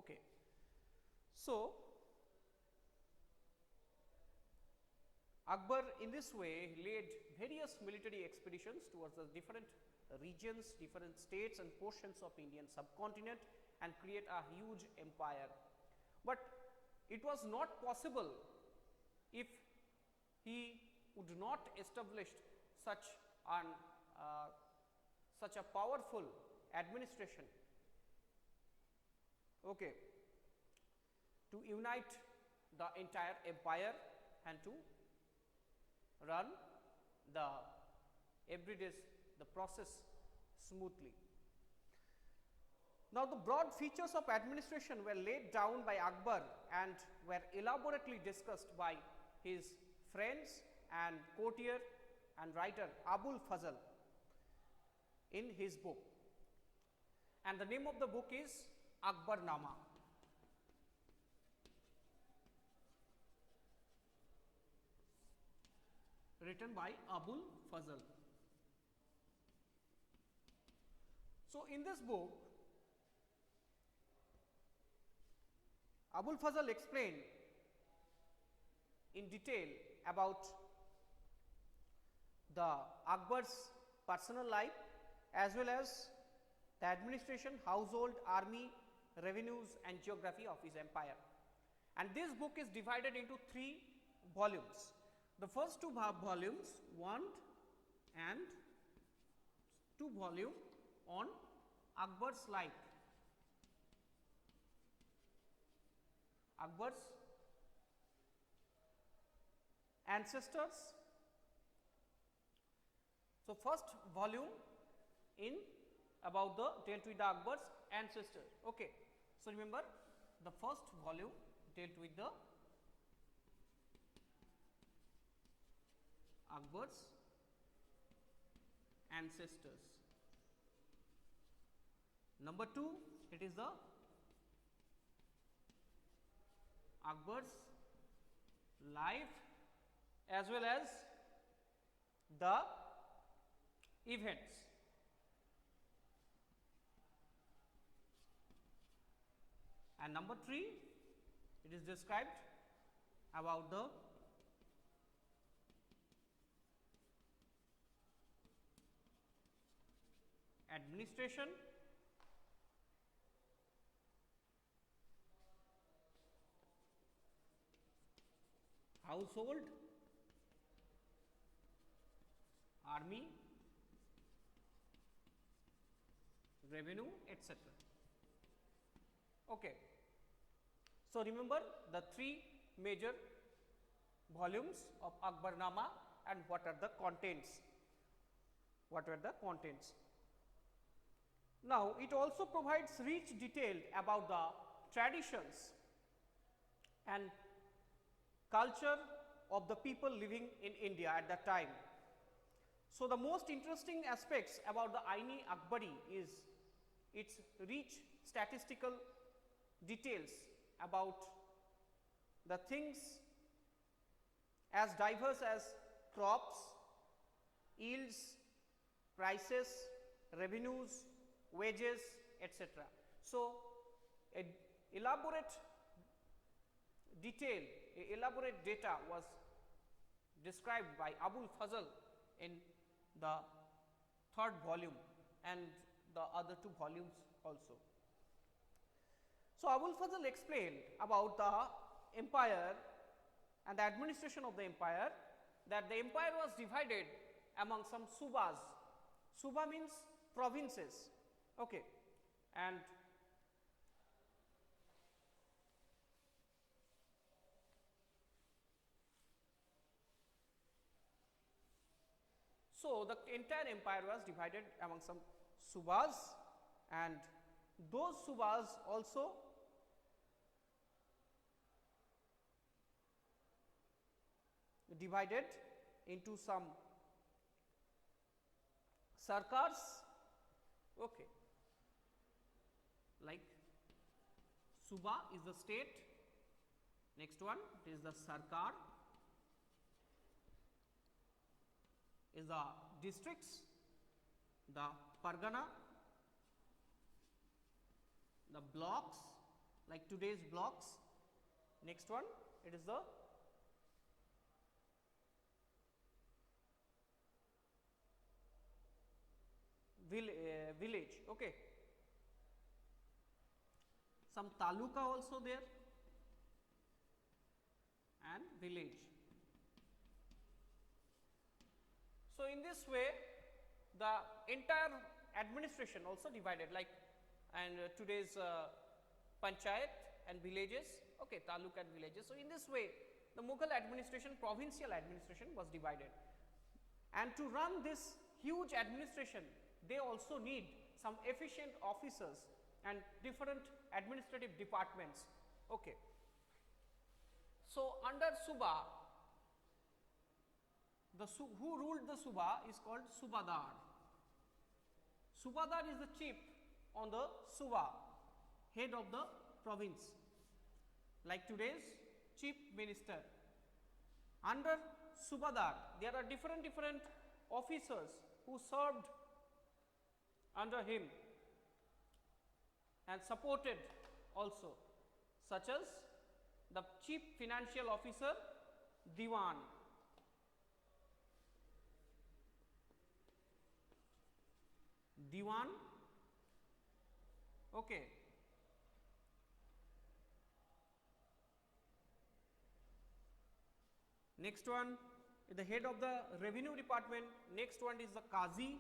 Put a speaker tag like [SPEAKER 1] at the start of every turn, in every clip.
[SPEAKER 1] Okay. So, Akbar in this way led various military expeditions towards the different regions, different states and portions of Indian subcontinent and create a huge empire. But it was not possible if he would not establish such an such a powerful administration, okay, to unite the entire empire and to run the everyday the process smoothly. Now, the broad features of administration were laid down by Akbar and were elaborately discussed by his friends and courtier and writer Abul Fazl in his book, and the name of the book is Akbarnama. Written by Abul Fazl. So, in this book, Abul Fazl explained in detail about the Akbar's personal life as well as the administration, household, army, revenues and geography of his empire. And this book is divided into 3 volumes. The first 2 volumes, 1 and 2 volume on Akbar's life, Akbar's ancestors. So, first volume in about the dealt with the Akbar's ancestors. Okay. So, remember the first volume dealt with the Akbar's ancestors. Number 2, it is the Akbar's life as well as the events. And number 3, it is described about the administration, household, army, revenue, etc. Okay. So, remember the 3 major volumes of Akbarnama and what are the contents. What were the contents? Now, it also provides rich detail about the traditions and culture of the people living in India at that time. So, the most interesting aspects about the Aini Akbari is its rich statistical details about the things as diverse as crops, yields, prices, revenues, wages, etc. So, a elaborate data was described by Abul Fazl in the 3rd volume and the other 2 volumes also. So, Abul Fazl explained about the empire and the administration of the empire, that the empire was divided among some subas. Suba means provinces, okay. And so, the entire empire was divided among some subas, and those subas also divided into some sarkars, okay. Like Suba is the state, next one it is the sarkar, is the districts, the pargana, the blocks, like today's blocks. Next one, it is the village. Okay. Some taluka also there and village. So, in this way the entire administration also divided, like and today's panchayat and villages, okay, taluk and villages. So, in this way the Mughal administration, provincial administration was divided, and to run this huge administration they also need some efficient officers and different administrative departments. Okay. So, under Suba, who ruled the Suba is called Subadar. Subadar is the chief on the Suba, head of the province, like today's chief minister. Under Subadar there are different officers who served under him and supported also, such as the chief financial officer Diwan, okay. Next one is the head of the revenue department. Next one is the Qazi,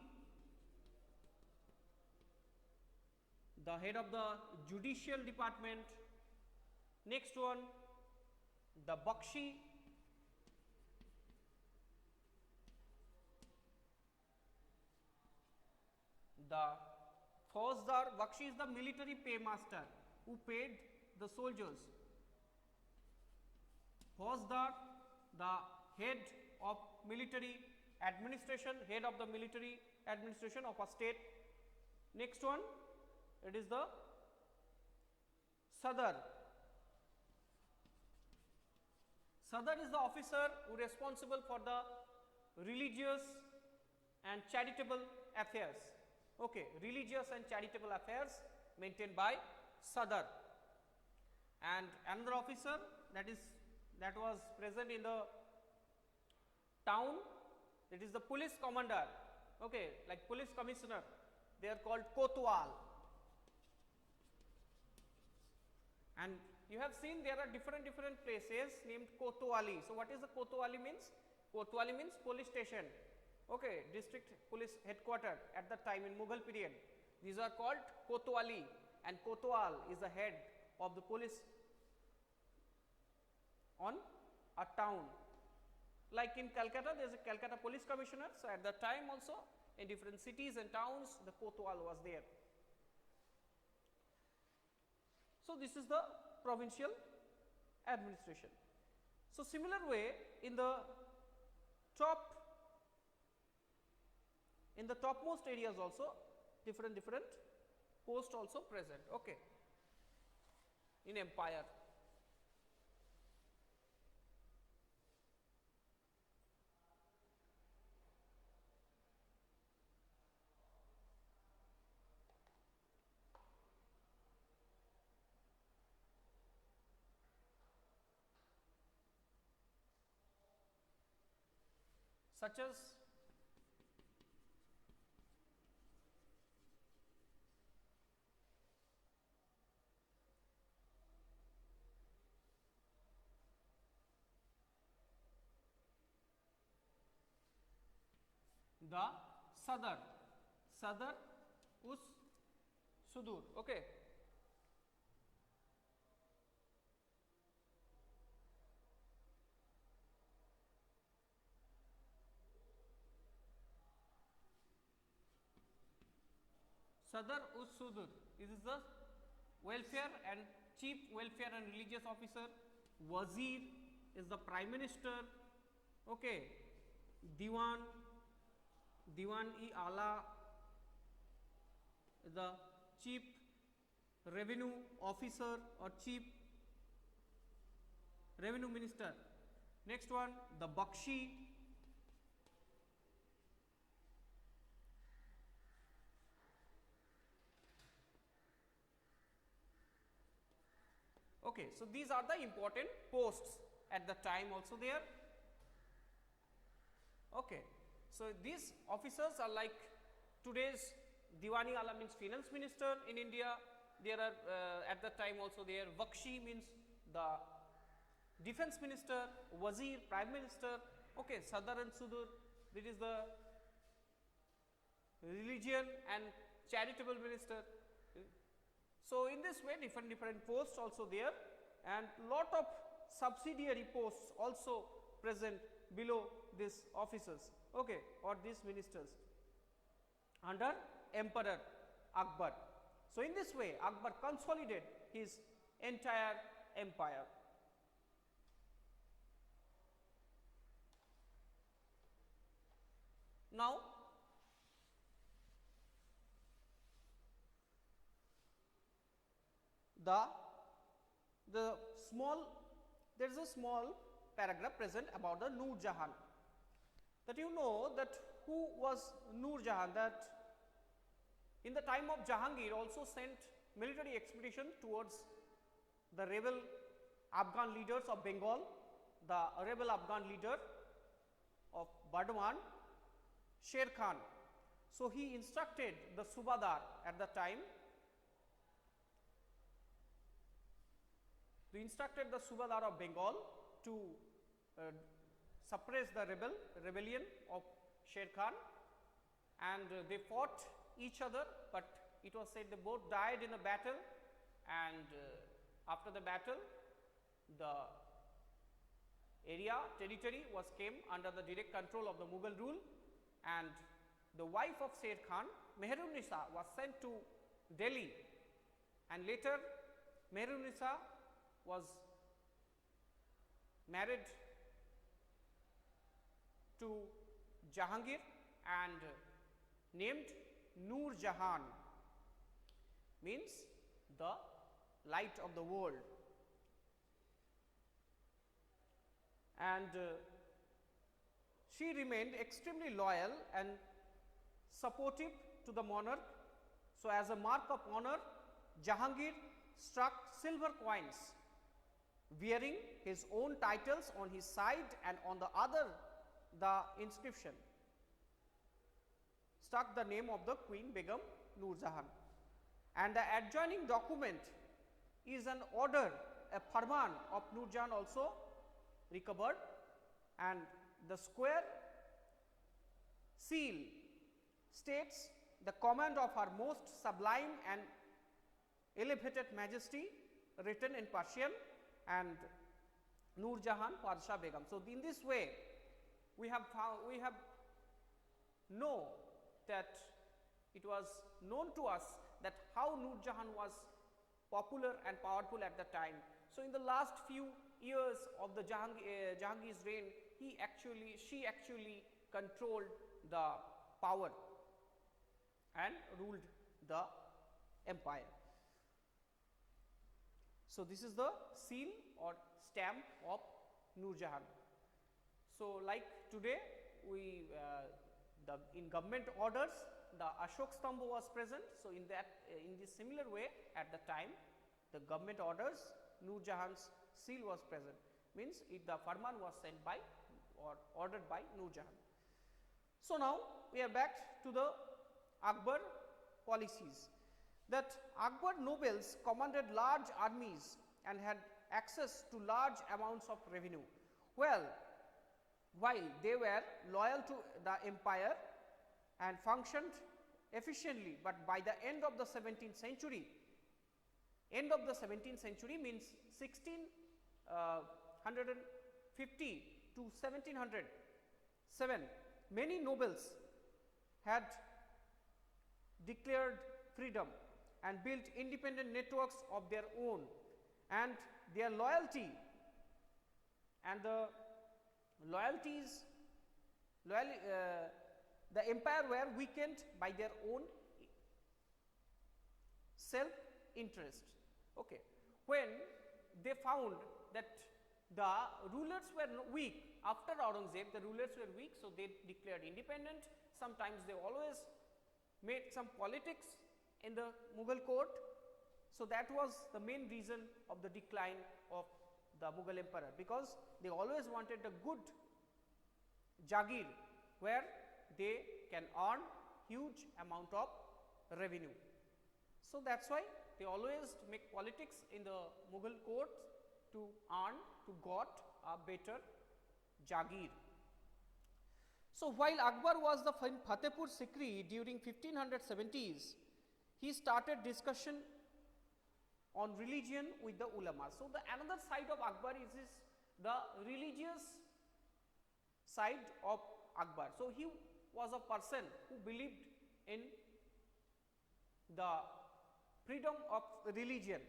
[SPEAKER 1] the head of the judicial department. Next one, the Bakshi, the Fauzdar. Bakshi is the military paymaster who paid the soldiers. Fauzdar, the head of military administration, head of the military administration of a state. Next one, it is the Sadar. Sadar is the officer who is responsible for the religious and charitable affairs. Okay, religious and charitable affairs maintained by Sadar. And another officer that was present in the town, it is the police commander, okay, like police commissioner, they are called Kotwal. And you have seen there are different places named Kotwali. So, what is the Kotwali means? Kotwali means police station, okay, district police headquarters at that time in Mughal period. These are called Kotwali, and Kotwal is the head of the police on a town. Like in Calcutta, there is a Calcutta police commissioner. So, at that time also in different cities and towns the Kotwal was there. So, this is the provincial administration. So, similar way in the topmost areas also different posts also present, okay, in empire. Such as the Sadar, us Sudur, okay. Sadar us Sudur, this is the welfare and chief welfare and religious officer. Wazir is the prime minister, okay. Diwan-e-Ala is the chief revenue officer or chief revenue minister. Next one, the Bakshi, Okay, so these are the important posts at the time also there. Okay, so these officers are like today's Diwani Ala means finance minister in India. There are at that time also there Bakshi means the defense minister, Wazir prime minister. Okay, Sadar and Sudur, this is the religion and charitable minister. So in this way different posts also there, and lot of subsidiary posts also present below these officers, okay, or these ministers under Emperor Akbar. So in this way Akbar consolidated his entire empire. Now there is a small paragraph present about the Noor Jahan, that you know that who was Noor Jahan, that in the time of Jahangir also sent military expedition towards the rebel Afghan leaders of Bengal, the rebel Afghan leader of Bardhaman, Sher Khan. So he instructed the Subadar at the time, of Bengal to suppress the rebellion of Sher Khan, and they fought each other, but it was said they both died in a battle, and after the battle the territory came under the direct control of the Mughal rule, and the wife of Sher Khan, Meherun-Nisa, was sent to Delhi, and later Meherun-Nisa was married to Jahangir and named Noor Jahan, means the light of the world, and she remained extremely loyal and supportive to the monarch. So as a mark of honor, Jahangir struck silver coins bearing his own titles on his side, and on the other the inscription stuck the name of the Queen Begum Noor Jahan. And the adjoining document is an order, a farman of Noor Jahan also recovered, and the square seal states the command of her most sublime and elevated majesty, written in Persian, and Noor Jahan Padshah Begum. So in this way we have know that it was known to us that how Noor Jahan was popular and powerful at the time. So in the last few years of the Jahangir's reign, she actually controlled the power and ruled the empire. So this is the seal or stamp of Noor Jahan. So like today we in government orders the Ashok Stambha was present. So in this similar way at the time the government orders Noor Jahan's seal was present, means the farman was sent by or ordered by Noor Jahan. So now we are back to the Akbar policies, that Akbar nobles commanded large armies and had access to large amounts of revenue. While they were loyal to the empire and functioned efficiently, but by the end of the 17th century means 1650 to 1707, many nobles had declared freedom and built independent networks of their own, and their loyalty and the empire were weakened by their own self interest. Okay, when they found that the rulers were weak after Aurangzeb, the rulers were weak, so they declared independent. Sometimes they always made some politics in the Mughal court. So that was the main reason of the decline of the Mughal emperor, because they always wanted a good Jagir where they can earn huge amount of revenue. So that is why they always make politics in the Mughal court to earn, to got a better Jagir. So while Akbar was the Fatehpur Sikri during 1570s, he started discussion on religion with the ulama. So the another side of Akbar is the religious side of Akbar. So he was a person who believed in the freedom of religion.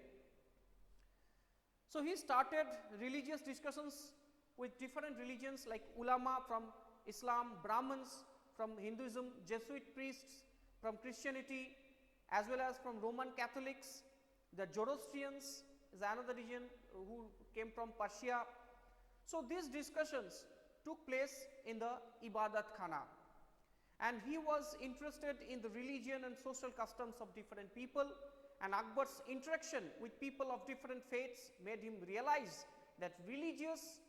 [SPEAKER 1] So he started religious discussions with different religions like ulama from Islam, Brahmins from Hinduism, Jesuit priests from Christianity, as well as from Roman Catholics. The Zoroastrians is another region who came from Persia. So these discussions took place in the Ibadat Khana, and he was interested in the religion and social customs of different people, and Akbar's interaction with people of different faiths made him realize that religious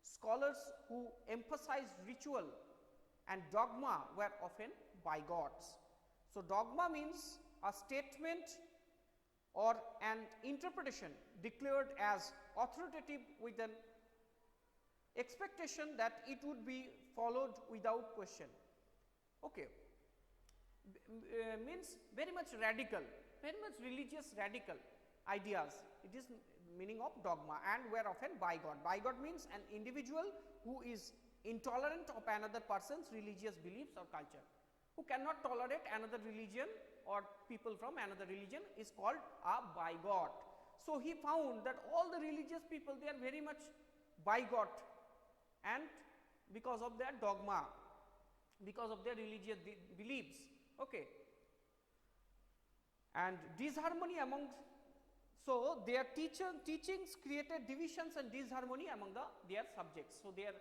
[SPEAKER 1] scholars who emphasized ritual and dogma were often bigots. So dogma means a statement or an interpretation declared as authoritative with an expectation that it would be followed without question. Okay. Means very much radical, very much religious radical ideas. It is meaning of dogma, and were often bigot. Bigot means an individual who is intolerant of another person's religious beliefs or culture, who cannot tolerate another religion or people from another religion, is called a bigot. So he found that all the religious people, they are very much bigot, and because of their dogma, because of their religious beliefs. Okay. And disharmony among, so their teachings created divisions and disharmony among their subjects. So their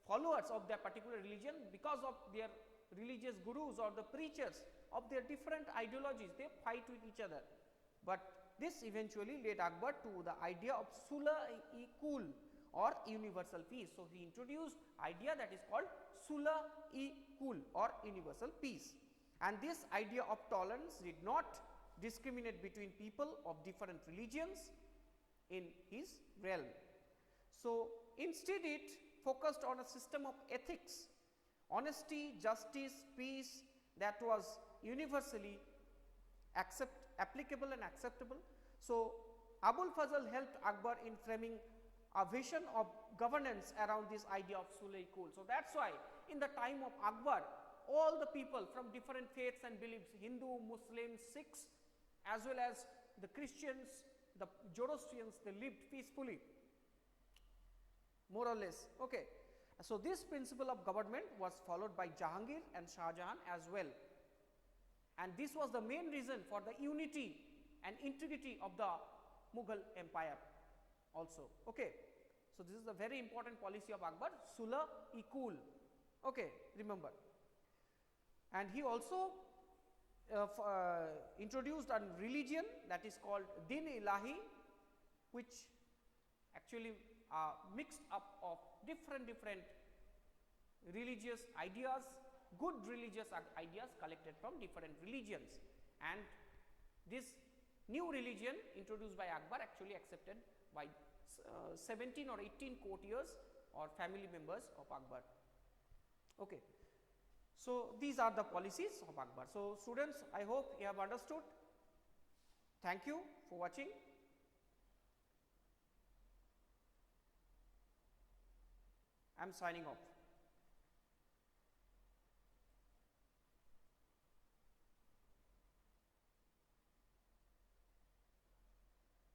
[SPEAKER 1] followers of their particular religion, because of their religious gurus or the preachers of their different ideologies, they fight with each other. But this eventually led Akbar to the idea of Sulh-e-Kul or universal peace. So he introduced idea that is called Sulh-e-Kul or universal peace, and this idea of tolerance did not discriminate between people of different religions in his realm. So instead it focused on a system of ethics, honesty, justice, peace that was universally applicable and acceptable. So Abul Fazl helped Akbar in framing a vision of governance around this idea of Sulh-e-Kul. So that is why in the time of Akbar, all the people from different faiths and beliefs, Hindu, Muslims, Sikhs, as well as the Christians, the Zoroastrians, they lived peacefully, more or less. Okay. So this principle of government was followed by Jahangir and Shah Jahan as well, and this was the main reason for the unity and integrity of the Mughal empire also. Okay. So this is a very important policy of Akbar, Sulh-e-Kul. Okay, remember. And he also introduced a religion that is called Din-e-Ilahi, which actually mixed up of different religious ideas, good religious ideas collected from different religions, and this new religion introduced by Akbar actually accepted by 17 or 18 courtiers or family members of Akbar. Okay. So these are the policies of Akbar. So students, I hope you have understood. Thank you for watching. I am signing off.